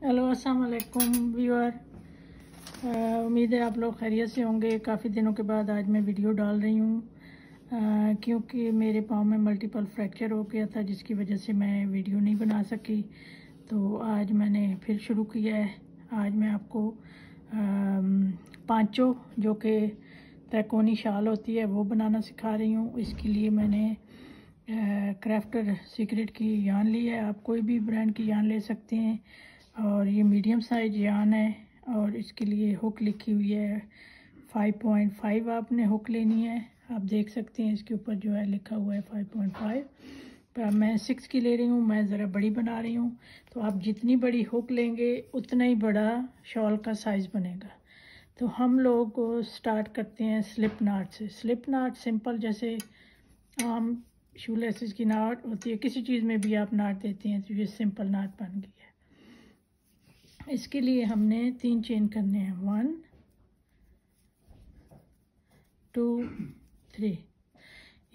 Hello अस्सलाम वालेकुम viewer. उम्मीद है आप लोग खैरियत से होंगे। काफ़ी दिनों के बाद आज मैं वीडियो डाल रही हूँ क्योंकि मेरे पाँव में मल्टीपल फ्रैक्चर हो गया था, जिसकी वजह से मैं वीडियो नहीं बना सकी। तो आज मैंने फिर शुरू किया है। आज मैं आपको पांचो जो कि तैकोनी शाल होती है वो बनाना सिखा रही हूँ। इसके लिए मैंने क्राफ्टर सीक्रेट की यान ली है। आप कोई भी ब्रांड की यान ले सकते हैं और ये मीडियम साइज यान है और इसके लिए हुक लिखी हुई है 5.5 आपने हुक लेनी है। आप देख सकते हैं इसके ऊपर जो है लिखा हुआ है 5.5, पर मैं 6 की ले रही हूँ। मैं ज़रा बड़ी बना रही हूँ, तो आप जितनी बड़ी हुक लेंगे उतना ही बड़ा शॉल का साइज़ बनेगा। तो हम लोग स्टार्ट करते हैं स्लिप नाट से। स्लिप नाट सिंपल जैसे आम शू लेसेस की नाट होती है, किसी चीज़ में भी आप नाट देते हैं तो ये सिंपल नाट बन गई है। इसके लिए हमने 3 चेन करने हैं, 1 2 3।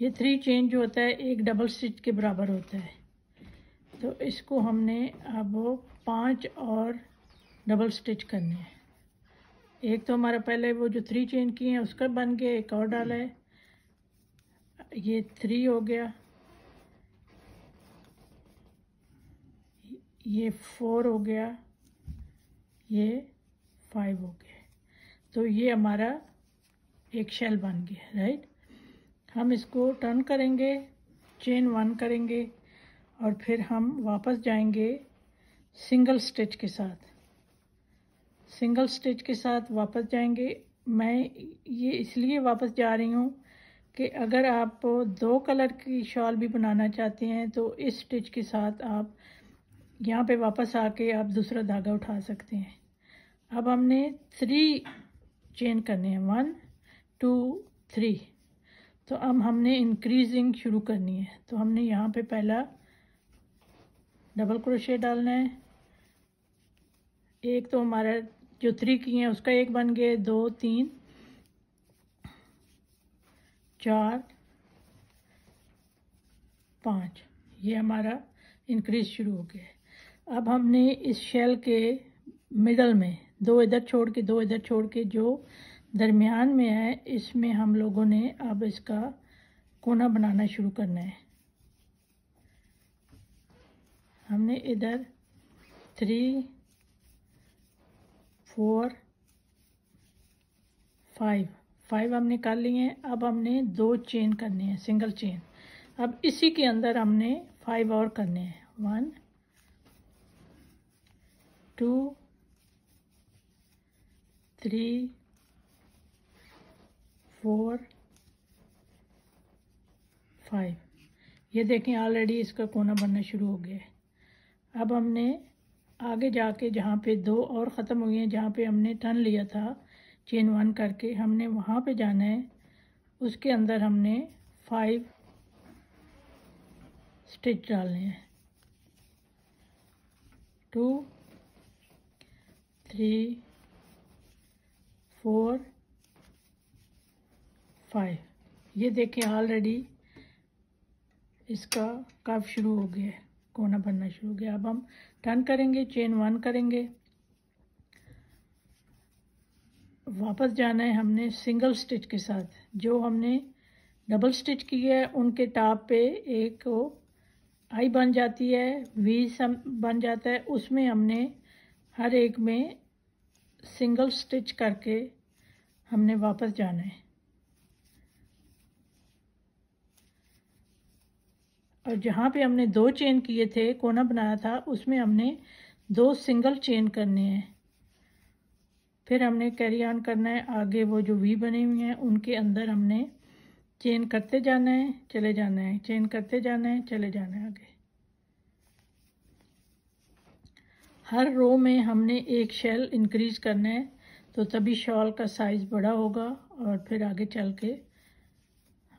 ये 3 चेन जो होता है एक डबल स्टिच के बराबर होता है। तो इसको हमने अब 5 और डबल स्टिच करने हैं। एक तो हमारा पहले वो जो 3 चेन किए हैं उसका बन गया, एक और डाला है, ये 3 हो गया, ये 4 हो गया, ये 5 हो गया। तो ये हमारा एक शेल बन गया, राइट। हम इसको टर्न करेंगे, चेन 1 करेंगे और फिर हम वापस जाएंगे सिंगल स्टिच के साथ। सिंगल स्टिच के साथ वापस जाएंगे। मैं ये इसलिए वापस जा रही हूँ कि अगर आप 2 कलर की शॉल भी बनाना चाहते हैं तो इस स्टिच के साथ आप यहाँ पे वापस आके आप दूसरा धागा उठा सकते हैं। अब हमने 3 चेन करने हैं, 1 2 3। तो अब हमने इंक्रीजिंग शुरू करनी है। तो हमने यहाँ पे पहला डबल क्रोशे डालना है। एक तो हमारा जो 3 किए हैं उसका एक बन गया, 2 3 4 5, ये हमारा इंक्रीज शुरू हो गया है। अब हमने इस शेल के मिडल में 2 इधर छोड़ के 2 इधर छोड़ के जो दरमियान में है इसमें हम लोगों ने अब इसका कोना बनाना शुरू करना है। हमने इधर 3 4 5 हमने कर लिए हैं। अब हमने 2 चेन करने हैं, सिंगल चेन। अब इसी के अंदर हमने 5 और करने हैं, 1 2 3 4 5। ये देखें ऑलरेडी इसका कोना बनना शुरू हो गया है। अब हमने आगे जाके जहाँ पे 2 और ख़त्म हुई हैं, जहाँ पे हमने टर्न लिया था चेन 1 करके, हमने वहाँ पे जाना है। उसके अंदर हमने 5 स्टिच डालने हैं, 2 3 4 5। ये देखें ऑलरेडी इसका कर्व शुरू हो गया है, कोना बनना शुरू हो गया। अब हम टर्न करेंगे, चेन 1 करेंगे, वापस जाना है हमने सिंगल स्टिच के साथ। जो हमने डबल स्टिच की है उनके टॉप पे एक आई बन जाती है, वी सम बन जाता है, उसमें हमने हर एक में सिंगल स्टिच करके हमने वापस जाना है। और जहाँ पे हमने 2 चेन किए थे, कोना बनाया था, उसमें हमने 2 सिंगल चेन करने हैं। फिर हमने कैरी ऑन करना है। आगे वो जो वी बने हुए हैं उनके अंदर हमने चेन करते जाना है, चले जाना है, चेन करते जाना है, चले जाना है। आगे हर रो में हमने एक शेल इंक्रीज करना है, तो तभी शॉल का साइज़ बड़ा होगा और फिर आगे चल के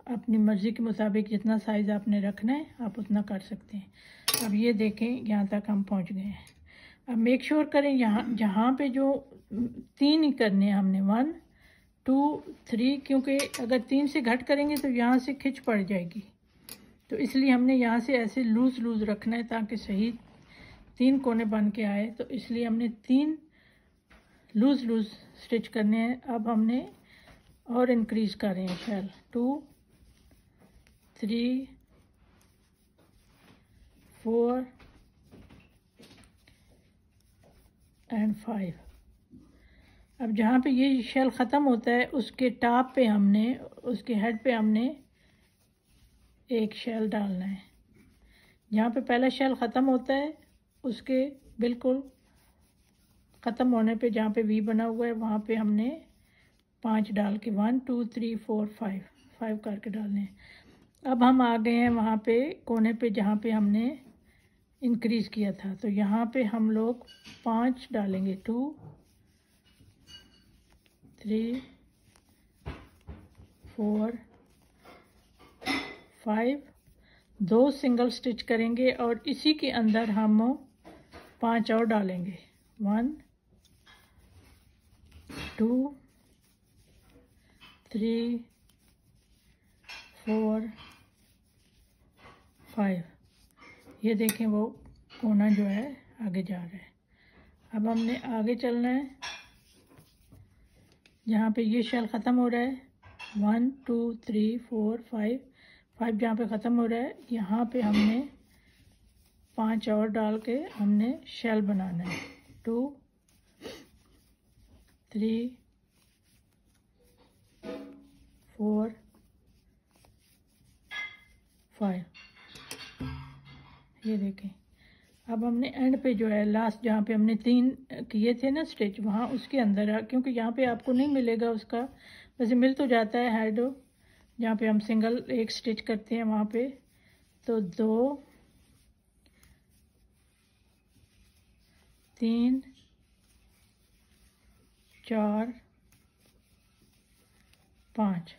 अपनी मर्ज़ी के मुताबिक जितना साइज़ आपने रखना है आप उतना कर सकते हैं। अब ये देखें यहाँ तक हम पहुँच गए हैं। अब मेक श्योर करें यहाँ जहाँ पे जो 3 ही करने हैं हमने, 1 2 3, क्योंकि अगर 3 से घट करेंगे तो यहाँ से खिंच पड़ जाएगी। तो इसलिए हमने यहाँ से ऐसे लूज़ रखना है ताकि सही 3 कोने बन के आए, तो इसलिए हमने 3 लूज स्टिच करने हैं। अब हमने और इंक्रीज कर रहे हैं शेल, 2 3 4 एंड 5। अब जहाँ पे ये शेल ख़त्म होता है उसके टॉप पे हमने, उसके हेड पे हमने एक शेल डालना है। जहाँ पे पहला शेल ख़त्म होता है उसके बिल्कुल ख़त्म होने पे जहाँ पे वी बना हुआ है वहाँ पे हमने 5 डाल के 1 2 3 4 5 करके डालने हैं। अब हम आ गए हैं वहाँ पे कोने पे जहाँ पे हमने इंक्रीज़ किया था, तो यहाँ पे हम लोग 5 डालेंगे, 2 3 4 5, 2 सिंगल स्टिच करेंगे और इसी के अंदर हम 5 और डालेंगे, 1 2 3 4 5। ये देखें वो कोना जो है आगे जा रहा है। अब हमने आगे चलना है, जहाँ पे ये शेल ख़त्म हो रहा है 1 2 3 4 5 जहाँ पे ख़त्म हो रहा है यहाँ पे हमने 5 और डाल के हमने शेल बनाना है, 2 3 4 5। ये देखें। अब हमने एंड पे जो है लास्ट जहाँ पे हमने 3 किए थे ना स्टिच, वहाँ उसके अंदर, क्योंकि यहाँ पे आपको नहीं मिलेगा उसका, वैसे मिल तो जाता है हेड जहाँ पे हम सिंगल एक स्टिच करते हैं वहाँ पे, तो 2 3 4 5।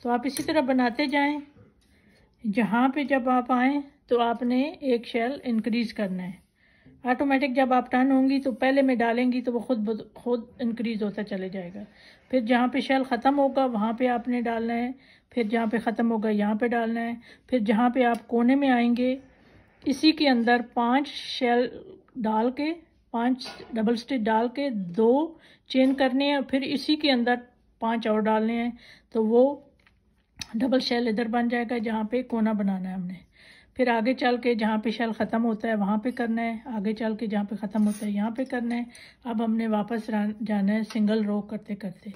तो आप इसी तरह बनाते जाएं। जहाँ पे जब आप आएँ तो आपने एक शेल इंक्रीज़ करना है। ऑटोमेटिक जब आप टर्न होंगी तो पहले में डालेंगी तो वो खुद इंक्रीज़ होता चले जाएगा। फिर जहाँ पे शेल ख़त्म होगा वहाँ पे आपने डालना है, फिर जहाँ पे ख़त्म होगा यहाँ पे डालना है, फिर जहाँ पे आप कोने में आएंगे इसी के अंदर 5 शेल डाल के, 5 डबल स्टिच डाल के 2 चेन करने हैं, फिर इसी के अंदर 5 और डालने हैं, तो वो डबल शेल इधर बन जाएगा जहाँ पे कोना बनाना है हमने। फिर आगे चल के जहाँ पे शेल ख़त्म होता है वहाँ पे करना है, आगे चल के जहाँ पे ख़त्म होता है यहाँ पे करना है। अब हमने वापस जाना है सिंगल रो करते करते।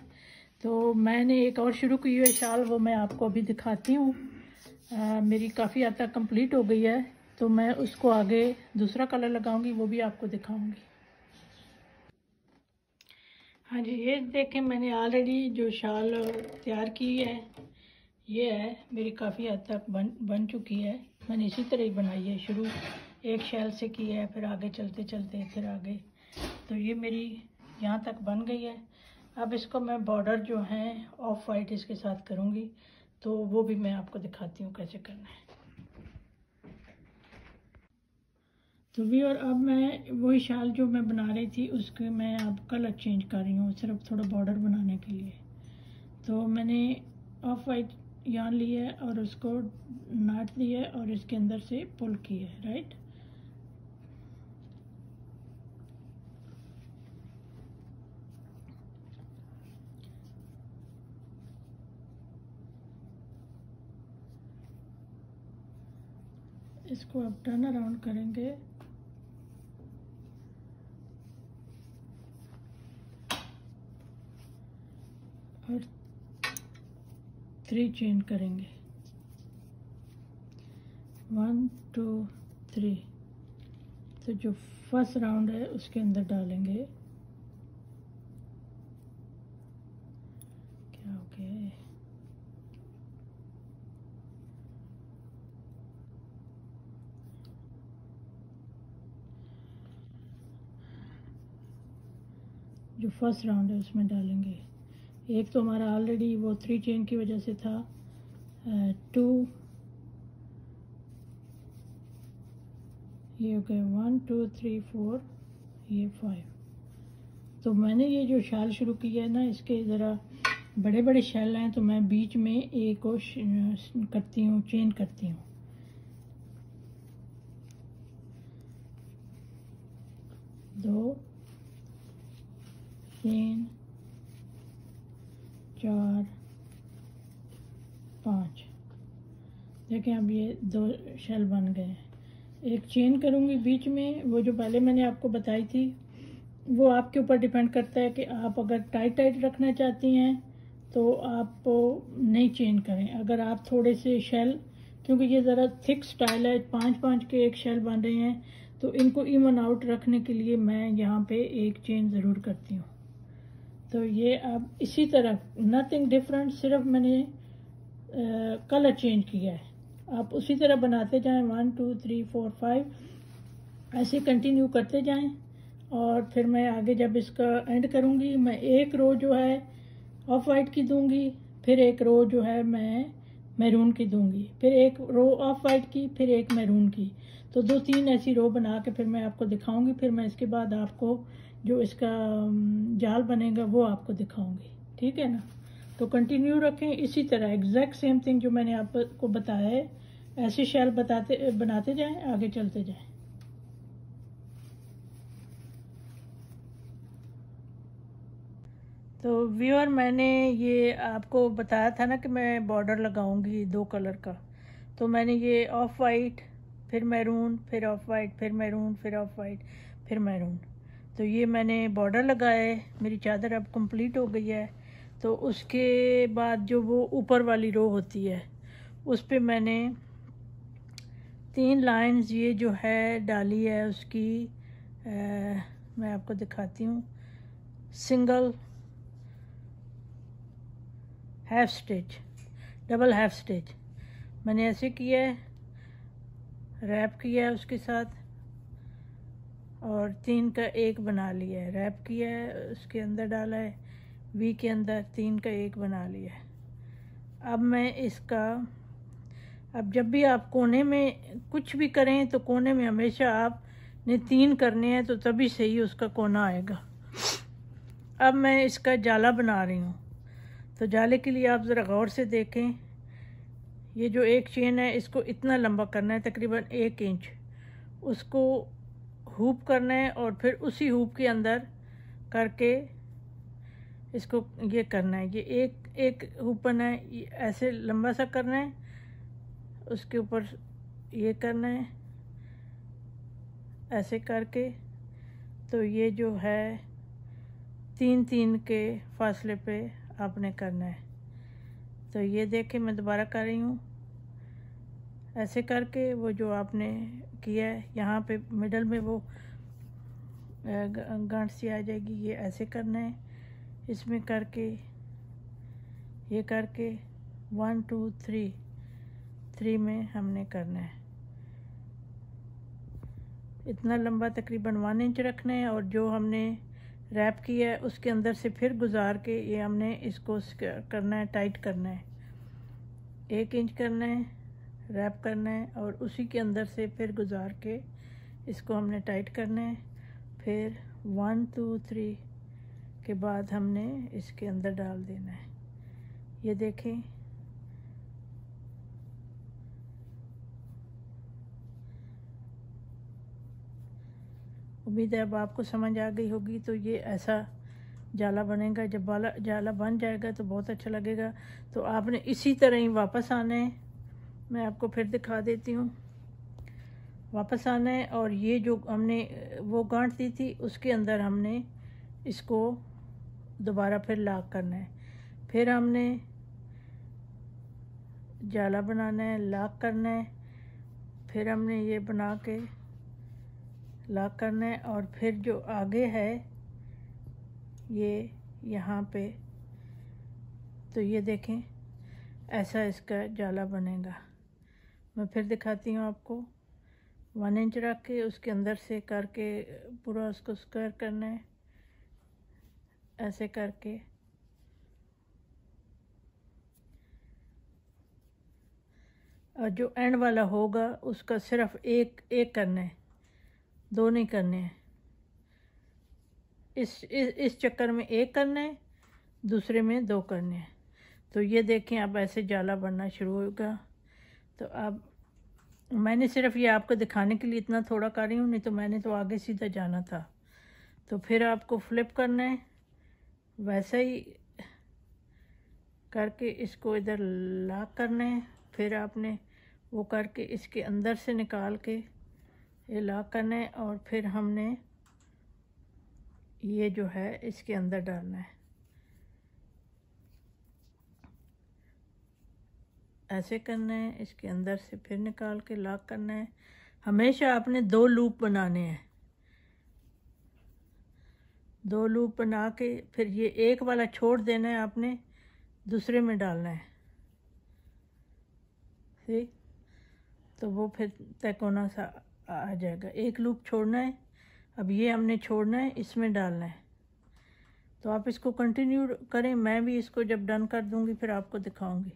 तो मैंने एक और शुरू की हुई शाल, वो मैं आपको अभी दिखाती हूँ। मेरी काफ़ी हद तक कंप्लीट हो गई है, तो मैं उसको आगे दूसरा कलर लगाऊंगी, वो भी आपको दिखाऊंगी। हाँ जी, ये देखें मैंने ऑलरेडी जो शाल तैयार की है, ये है मेरी काफ़ी हद तक बन चुकी है। मैंने इसी तरह ही बनाई है, शुरू एक शेल से की है, फिर आगे चलते चलते फिर आगे, तो ये मेरी यहाँ तक बन गई है। अब इसको मैं बॉर्डर जो है ऑफ वाइट इसके साथ करूँगी, तो वो भी मैं आपको दिखाती हूँ कैसे करना है। तो भी और अब मैं वही शाल जो मैं बना रही थी उसके मैं अब कलर चेंज कर रही हूँ, सिर्फ थोड़ा बॉर्डर बनाने के लिए। तो मैंने ऑफ वाइट यार्न लिया है और उसको नाट दिया है और इसके अंदर से पुल किया है, राइट। इसको अब टर्न अराउंड करेंगे और 3 चेन करेंगे, 1 2 3। तो जो फर्स्ट राउंड है उसके अंदर डालेंगे, क्या हो गया, जो फर्स्ट राउंड है उसमें डालेंगे। एक तो हमारा ऑलरेडी वो 3 चेन की वजह से था, 2, ये हो गया 1 2 3 4, ये 5। तो मैंने ये जो शाल शुरू की है ना, इसके ज़रा बड़े बड़े शैल हैं, तो मैं बीच में एक को करती हूँ, चेन करती हूँ। 2 3 4 5। देखें अब ये 2 शेल बन गए हैं। एक चेन करूँगी बीच में, वो जो पहले मैंने आपको बताई थी। वो आपके ऊपर डिपेंड करता है कि आप अगर टाइट रखना चाहती हैं तो आप नहीं चेन करें। अगर आप थोड़े से शेल, क्योंकि ये ज़रा थिक स्टाइल है, 5-5 के एक शेल बन रहे हैं, तो इनको इवन आउट रखने के लिए मैं यहाँ पे एक चेन ज़रूर करती हूँ। तो ये अब इसी तरह नथिंग डिफरेंट, सिर्फ मैंने कलर चेंज किया है। आप उसी तरह बनाते जाएं, 1 2 3 4 5 ऐसे कंटिन्यू करते जाएं। और फिर मैं आगे जब इसका एंड करूँगी, मैं एक रो जो है ऑफ वाइट की दूंगी, फिर एक रो जो है मैं मैरून की दूंगी, फिर एक रो ऑफ वाइट की, फिर एक मैरून की। तो 2-3 ऐसी रो बना के फिर मैं आपको दिखाऊंगी। फिर मैं इसके बाद आपको जो इसका जाल बनेगा वो आपको दिखाऊंगी, ठीक है ना। तो कंटिन्यू रखें इसी तरह, एग्जैक्ट सेम थिंग जो मैंने आपको बताया है, ऐसे शेल बनाते जाएं, आगे चलते जाएं। तो व्यूअर, मैंने ये आपको बताया था ना कि मैं बॉर्डर लगाऊंगी 2 कलर का। तो मैंने ये ऑफ वाइट, फिर मैरून, फिर ऑफ वाइट, फिर मैरून, फिर ऑफ वाइट, फिर मैरून। तो ये मैंने बॉर्डर लगाया है। मेरी चादर अब कंप्लीट हो गई है। तो उसके बाद जो वो ऊपर वाली रो होती है, उस पे मैंने 3 लाइंस ये जो है डाली है उसकी। मैं आपको दिखाती हूँ। Single half stitch, double half stitch मैंने ऐसे किया है, रैप किया है उसके साथ, और 3 का 1 बना लिया है। रैप किया है, उसके अंदर डाला है, वी के अंदर 3 का 1 बना लिया है। अब मैं इसका, अब जब भी आप कोने में कुछ भी करें तो कोने में हमेशा आपने 3 करने हैं, तो तभी सही उसका कोना आएगा। अब मैं इसका जाला बना रही हूँ। तो जाले के लिए आप ज़रा गौर से देखें। ये जो एक चेन है, इसको इतना लंबा करना है, तकरीबन 1 इंच। उसको हूप करना है और फिर उसी हूप के अंदर करके इसको ये करना है। ये एक हूपन है, ये ऐसे लंबा सा करना है, उसके ऊपर ये करना है ऐसे करके। तो ये जो है 3-3 के फासले पे आपने करना है। तो ये देखें, मैं दोबारा कर रही हूँ। ऐसे करके वो जो आपने किया है, यहाँ पे मिडल में वो गांठ सी आ जाएगी, ये ऐसे करना है। इसमें करके ये करके 1 2 3 में हमने करना है। इतना लंबा तकरीबन 1 इंच रखना है, और जो हमने रैप किया है उसके अंदर से फिर गुजार के ये हमने इसको करना है, टाइट करना है। 1 इंच करना है, रैप करना है, और उसी के अंदर से फिर गुजार के इसको हमने टाइट करना है। फिर 1 2 3 के बाद हमने इसके अंदर डाल देना है। ये देखें, उम्मीद है अब आपको समझ आ गई होगी। तो ये ऐसा जाला बनेगा। जब जाला बन जाएगा तो बहुत अच्छा लगेगा। तो आपने इसी तरह ही वापस आना है। मैं आपको फिर दिखा देती हूँ। वापस आना है, और ये जो हमने वो गांठ दी थी उसके अंदर हमने इसको दोबारा फिर लॉक करना है। फिर हमने जाला बनाना है, लॉक करना है, फिर हमने ये बना के लॉक करना है, और फिर जो आगे है ये यहाँ पे, तो ये देखें ऐसा इसका जाला बनेगा। मैं फिर दिखाती हूँ आपको। 1 इंच रख के उसके अंदर से करके पूरा उसको स्क्वायर करना है ऐसे करके। और जो एंड वाला होगा उसका सिर्फ एक करना है, 2 नहीं करने हैं। इस चक्कर में 1 करना है, दूसरे में 2 करने हैं। तो ये देखें अब ऐसे जाला बनना शुरू होगा। तो अब मैंने सिर्फ ये आपको दिखाने के लिए इतना थोड़ा कर रही हूँ, नहीं तो मैंने तो आगे सीधा जाना था। तो फिर आपको फ्लिप करना है, वैसे ही करके इसको इधर लॉक करना है। फिर आपने वो करके इसके अंदर से निकाल के ये लॉक करना है, और फिर हमने ये जो है इसके अंदर डालना है। ऐसे करना है, इसके अंदर से फिर निकाल के लॉक करना है। हमेशा आपने 2 लूप बनाने हैं, 2 लूप बना के फिर ये एक वाला छोड़ देना है, आपने दूसरे में डालना है। ठीक, तो वो फिर तैकोना सा आ जाएगा। एक लूप छोड़ना है, अब ये हमने छोड़ना है, इसमें डालना है। तो आप इसको कंटिन्यू करें, मैं भी इसको जब डन कर दूंगी फिर आपको दिखाऊंगी।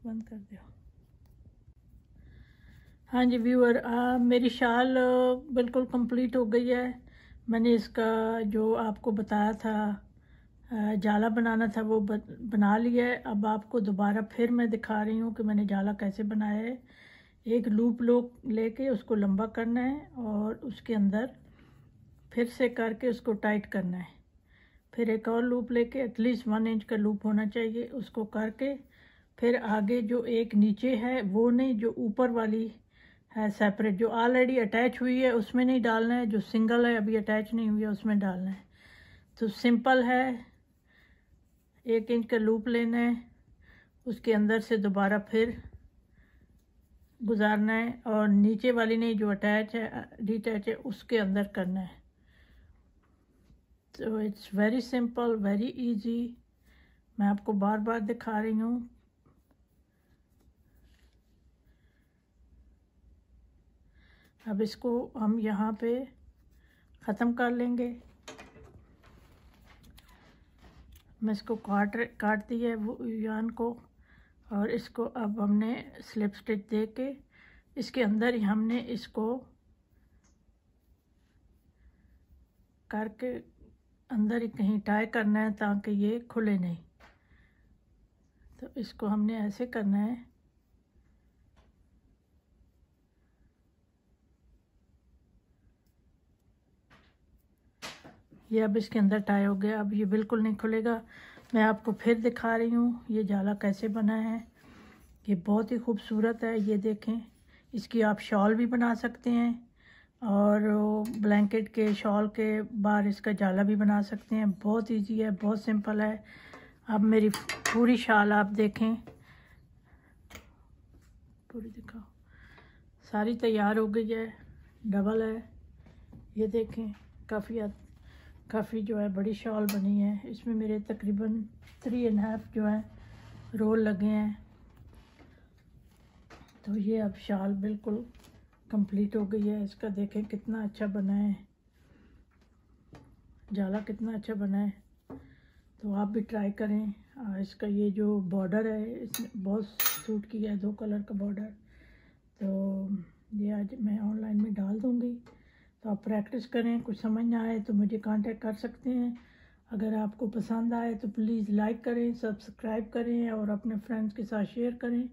बंद कर दो। हाँ जी व्यूअर, मेरी शाल बिल्कुल कंप्लीट हो गई है। मैंने इसका जो आपको बताया था जाला बनाना था वो बना लिया है। अब आपको दोबारा फिर मैं दिखा रही हूँ कि मैंने जाला कैसे बनाया है। एक लूप लेके उसको लंबा करना है और उसके अंदर फिर से करके उसको टाइट करना है। फिर एक और लूप लेके एटलीस्ट 1 इंच का लूप होना चाहिए, उसको करके फिर आगे जो एक नीचे है वो नहीं, जो ऊपर वाली है सेपरेट, जो ऑलरेडी अटैच हुई है उसमें नहीं डालना है, जो सिंगल है अभी अटैच नहीं हुई है उसमें डालना है। तो सिंपल है, 1 इंच का लूप लेना है, उसके अंदर से दोबारा फिर गुजारना है, और नीचे वाली नहीं, जो अटैच है डिटैच है उसके अंदर करना है। तो it's very simple, very easy. मैं आपको बार बार दिखा रही हूँ। अब इसको हम यहाँ पे ख़त्म कर लेंगे। मैं इसको काट दी है वो यान को, और इसको अब हमने स्लिप स्टिच दे के इसके अंदर ही हमने इसको करके अंदर ही कहीं टाई करना है ताकि ये खुले नहीं। तो इसको हमने ऐसे करना है। ये अब इसके अंदर टाई हो गया, अब ये बिल्कुल नहीं खुलेगा। मैं आपको फिर दिखा रही हूँ ये जाला कैसे बना है। ये बहुत ही खूबसूरत है, ये देखें। इसकी आप शॉल भी बना सकते हैं, और ब्लैंकेट के शॉल के बाहर इसका जाला भी बना सकते हैं। बहुत इजी है, बहुत सिंपल है। अब मेरी पूरी शाल आप देखें, पूरी दिखाओ, सारी तैयार हो गई है, डबल है। ये देखें, काफ़ी जो है बड़ी शॉल बनी है। इसमें मेरे तकरीबन 3.5 जो है रोल लगे हैं। तो ये अब शाल बिल्कुल कंप्लीट हो गई है। इसका देखें कितना अच्छा बना है, जाला कितना अच्छा बना है। तो आप भी ट्राई करें। इसका ये जो बॉर्डर है इसमें बहुत सूट किया है, 2 कलर का बॉर्डर। तो ये आज मैं ऑनलाइन में डाल दूँगी, तो आप प्रैक्टिस करें। कुछ समझ ना आए तो मुझे कांटेक्ट कर सकते हैं। अगर आपको पसंद आए तो प्लीज़ लाइक करें, सब्सक्राइब करें और अपने फ्रेंड्स के साथ शेयर करें।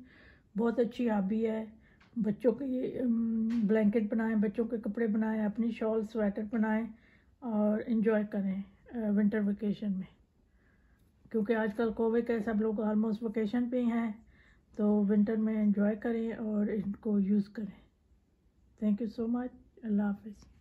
बहुत अच्छी हॉबी है। बच्चों के ब्लैंकेट बनाएं, बच्चों के कपड़े बनाएं, अपनी शॉल स्वेटर बनाएं और इन्जॉय करें विंटर वेकेशन में। क्योंकि आजकल कोविड है, सब लोग ऑलमोस्ट वेकेशन पे हैं, तो विंटर में एंजॉय करें और इनको यूज़ करें। Thank you so much. अल्लाह हाफ़िज़।